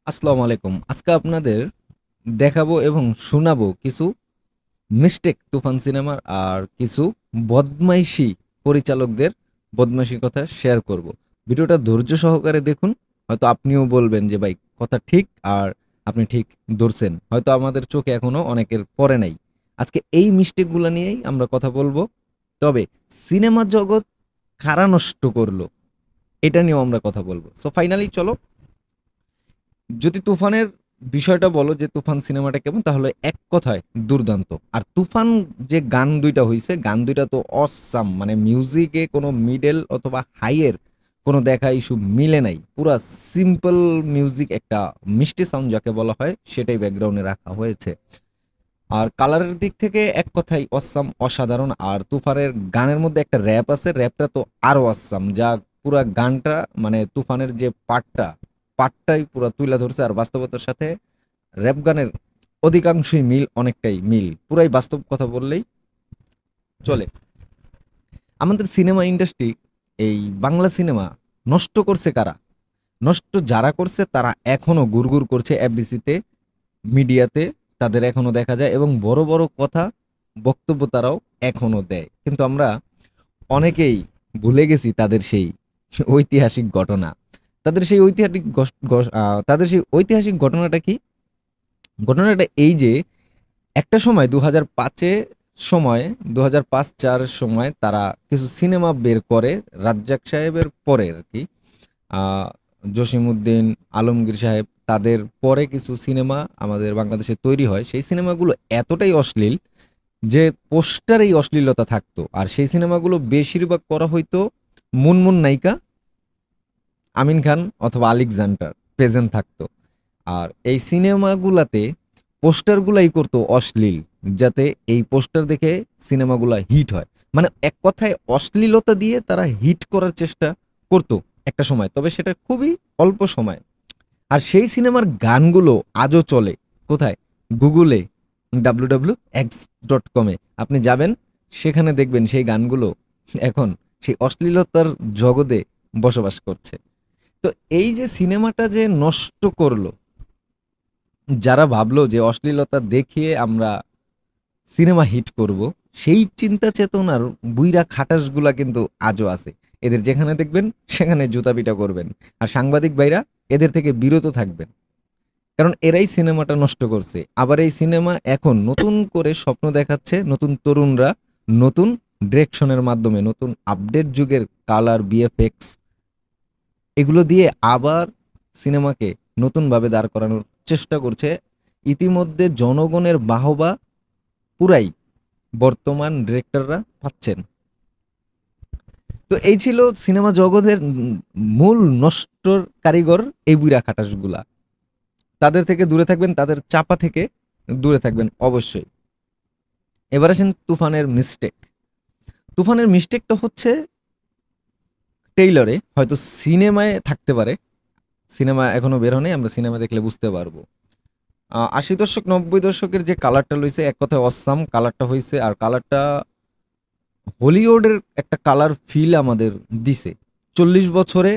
আসসালামু আলাইকুম। আজকে আপনাদের দেখাবো এবং শোনাবো কিছু মিস্টেক তুফান সিনেমার আর কিছু বদমাইশি পরিচালকদের বদমাইশির কথা শেয়ার করব। ভিডিওটা ধৈর্য সহকারে দেখুন। হয়তো আপনিও বলবেন যে ভাই কথা ঠিক আর আপনি ঠিক ধরছেন। হয়তো আমাদের চোখে এখনো অনেকের পড়ে নাই। আজকে এই মিস্টেকগুলো নিয়েই আমরা কথা বলবো। তবে সিনেমা জগৎ কারা নষ্ট করলো এটা নিয়েও আমরা কথা বলবো। সো ফাইনালি চলো, যদি তুফানের বিষয়টা বলো যে তুফান সিনেমাটা কেমন, তাহলে এক কথায় দুর্দান্ত। আর তুফান যে গান দুইটা হইছে, গান দুইটা তো অসাম, মানে মিউজিকে কোনো মিডল অথবা হাইয়ের কোনো দেখা ইস্যু মিলে নাই। পুরা সিম্পল মিউজিক, একটা মিষ্টি সাউন্ড যাকে বলা হয় সেটাই ব্যাকগ্রাউন্ডে রাখা হয়েছে। আর কালারের দিক থেকে এক কথাই অসাম, অসাধারণ। আর তুফানের গানের মধ্যে একটা র্যাপ আছে, র্যাপটা তো আরো অসাম, যা পুরা গানটা মানে তুফানের যে পার্টটাই পুরা তুলে ধরছে। আর বাস্তবতার সাথে র্যাপ গানের অধিকাংশই মিল, অনেকটাই মিল, পুরাই বাস্তব কথা বললেই চলে। আমাদের সিনেমা ইন্ডাস্ট্রি, এই বাংলা সিনেমা নষ্ট করছে কারা? নষ্ট যারা করছে তারা এখনো গুড়গুড় করছে এফডিসিতে, মিডিয়াতে তাদের এখনো দেখা যায়, এবং বড় বড় কথা বক্তব্য তারাও এখনো দেয়। কিন্তু আমরা অনেকেই ভুলে গেছি তাদের সেই ঐতিহাসিক ঘটনা। তাদের সেই ঐতিহাসিক ঘটনাটা কি? ঘটনাটা এই যে একটা সময় 2005-এ, সময় 2005-4 সময় তারা কিছু সিনেমা বের করে রাজ্জাক সাহেবের পরে আর কি। আহ, জসিমউদ্দিন, আলমগীর সাহেব, তাদের পরে কিছু সিনেমা আমাদের বাংলাদেশে তৈরি হয়। সেই সিনেমাগুলো এতটাই অশ্লীল যে পোস্টারেই অশ্লীলতা থাকতো। আর সেই সিনেমাগুলো বেশিরভাগ করা হইতো মুনমুন নায়িকা আমিন খান অথবা আলেকজান্ডার প্রেজেন্ট থাকতো। আর এই সিনেমাগুলাতে পোস্টারগুলাই করতো অশ্লীল, যাতে এই পোস্টার দেখে সিনেমাগুলা হিট হয়। মানে এক কথায় অশ্লীলতা দিয়ে তারা হিট করার চেষ্টা করতো একটা সময়, তবে সেটা খুবই অল্প সময়। আর সেই সিনেমার গানগুলো আজও চলে। কোথায়? গুগলে www.x.com-এ আপনি যাবেন, সেখানে দেখবেন সেই গানগুলো এখন সেই অশ্লীলতার জগতে বসবাস করছে। তো এই যে সিনেমাটা যে নষ্ট করলো, যারা ভাবলো যে অশ্লীলতা দেখিয়ে আমরা সিনেমা হিট করব, সেই চিন্তা চেতনার বুইরা খাটাসগুলা কিন্তু আজও আছে। এদের যেখানে দেখবেন সেখানে জুতা পিটা করবেন। আর সাংবাদিক ভাইরা এদের থেকে বিরত থাকবেন, কারণ এরাই সিনেমাটা নষ্ট করছে। আবার এই সিনেমা এখন নতুন করে স্বপ্ন দেখাচ্ছে নতুন তরুণরা, নতুন ডিরেকশনের মাধ্যমে, নতুন আপডেট যুগের কালার, বিএফএক্স, এগুলো দিয়ে আবার সিনেমাকে নতুনভাবে দাঁড় করানোর চেষ্টা করছে। ইতিমধ্যে জনগণের বাহবা পুরাই বর্তমান ডিরেক্টররা পাচ্ছেন। তো এই ছিল সিনেমা জগতের মূল নষ্টর কারিগর, এই বুইরা খাটাসগুলা। তাদের থেকে দূরে থাকবেন, তাদের চাপা থেকে দূরে থাকবেন অবশ্যই। এবার আসেন তুফানের মিস্টেক। তুফানের মিস্টেকটা হচ্ছে টেইলরে, হয়তো সিনেমায় থাকতে পারে, সিনেমা এখনো বের হয়নি, আমরা সিনেমা দেখলে বুঝতে পারবো। 80 দশক 90 দশকের যে কালারটা লইছে, এক কথায় অসাম কালারটা হয়েছে। আর কালারটা হলিউডের একটা কালার ফিল আমাদের দিছে। 40 বছরে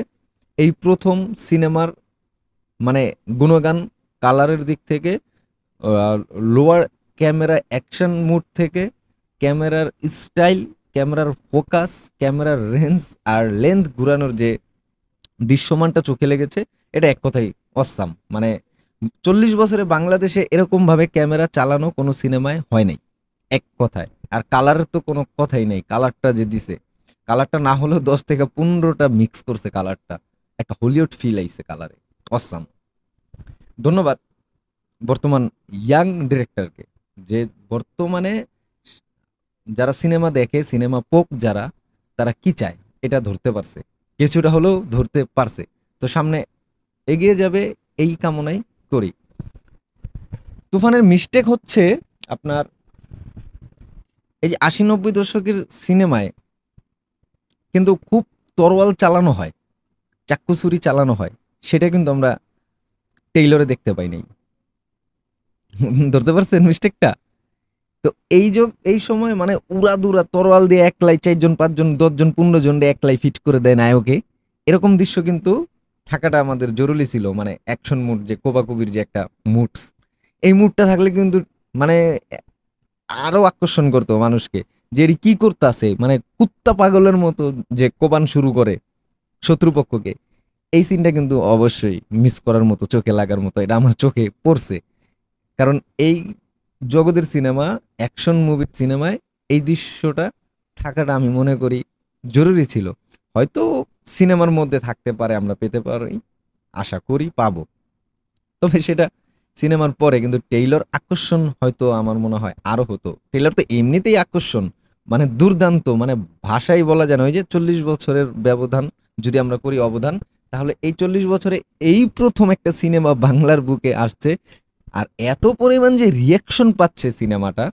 এই প্রথম সিনেমার মানে গুণগান, কালারের দিক থেকে, লোয়ার ক্যামেরা অ্যাকশন মুড থেকে, ক্যামেরার স্টাইল, ক্যামেরার ফোকাস, ক্যামেরার রেঞ্জ আর লেন্থ ঘুরানোর যে দৃশ্যমানটা চোখে লেগেছে, এটা এক কথাই অসাম। মানে 40 বছরে বাংলাদেশে এরকম ভাবে ক্যামেরা চালানো কোনো সিনেমায় হয় নাই, এক কথায়। আর কালারের তো কোনো কথাই নেই, কালারটা যে দিছে, কালারটা না হলেও 10 থেকে 15টা মিক্স করছে কালারটা, একটা হলিউড ফিল আইছে কালারে। অসাম। ধন্যবাদ বর্তমান ইয়াং ডিরেক্টরকে, যে বর্তমানে যারা সিনেমা দেখে, সিনেমা পোক যারা, তারা কি চায় এটা ধরতে পারছে, কিছুটা হলেও ধরতে পারছে। তো সামনে এগিয়ে যাবে এই কামনাই করি। তুফানের মিস্টেক হচ্ছে আপনার এই যে 80 90 দশকের সিনেমায় কিন্তু খুব তরোয়াল চালানো হয়, চাক্কু ছুরি চালানো হয়, সেটা কিন্তু আমরা টেইলরে দেখতে পাই নাই। ধরতে পারছেন মিস্টেকটা? তো এই সময় মানে উড়াদুরা তরোয়াল দিয়ে একলাই 4 জন 5 জন 10 জন 15 জন একলাই ফিট করে দেয় নায়কে, এরকম দৃশ্য কিন্তু থাকাটা আমাদের জরুরি ছিল, মানে অ্যাকশন মুড, যে কোবাকুবির যে একটা মুডস, এই মুডটা থাকলে কিন্তু মানে আরো আকর্ষণ করতো মানুষকে, যে এটি কি করতেছে, মানে কুত্তা পাগলের মতো যে কোবান শুরু করে শত্রুপক্ষকে। এই সিনটা কিন্তু অবশ্যই মিস করার মতো, চোখে লাগার মতো, এটা আমার চোখে পড়ছে। কারণ এই জগতের সিনেমা, অ্যাকশন মুভির সিনেমায় এই দৃশ্যটা থাকাটা আমি মনে করি জরুরি ছিল। হয়তো সিনেমার মধ্যে থাকতে পারে, আমরা পেতে পারি, আশা করি পাবো। তবে সেটা সিনেমার পরে কিন্তু টেইলর আকর্ষণ হয়তো আমার মনে হয় আরো হতো। টেইলর তো এমনিতেই আকর্ষণ, মানে দুর্দান্ত, মানে ভাষাই বলা যায় না। ওই যে 40 বছরের ব্যবধান যদি আমরা করি অবদান, তাহলে এই 40 বছরে এই প্রথম একটা সিনেমা বাংলার বুকে আসছে, আর এত পরিমাণ যে রিয়াকশন পাচ্ছে সিনেমাটা,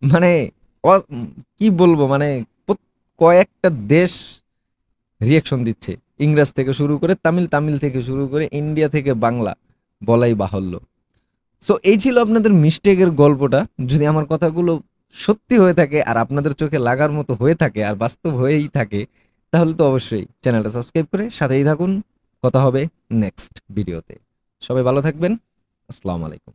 মানে কি বলবো, মানে কয়েকটা দেশ রিয়াকশন দিচ্ছে, ইংরেজ থেকে শুরু করে তামিল, তামিল থেকে শুরু করে ইন্ডিয়া থেকে বাংলা, বলাই বাহুল্য। সো এই ছিল আপনাদের মিস্টেকের গল্পটা। যদি আমার কথাগুলো সত্যি হয়ে থাকে আর আপনাদের চোখে লাগার মতো হয়ে থাকে আর বাস্তব হয়েই থাকে, তাহলে তো অবশ্যই চ্যানেলটা সাবস্ক্রাইব করে সাথেই থাকুন। কথা হবে নেক্সট ভিডিওতে। সবাই ভালো থাকবেন। আসসালামু আলাইকুম।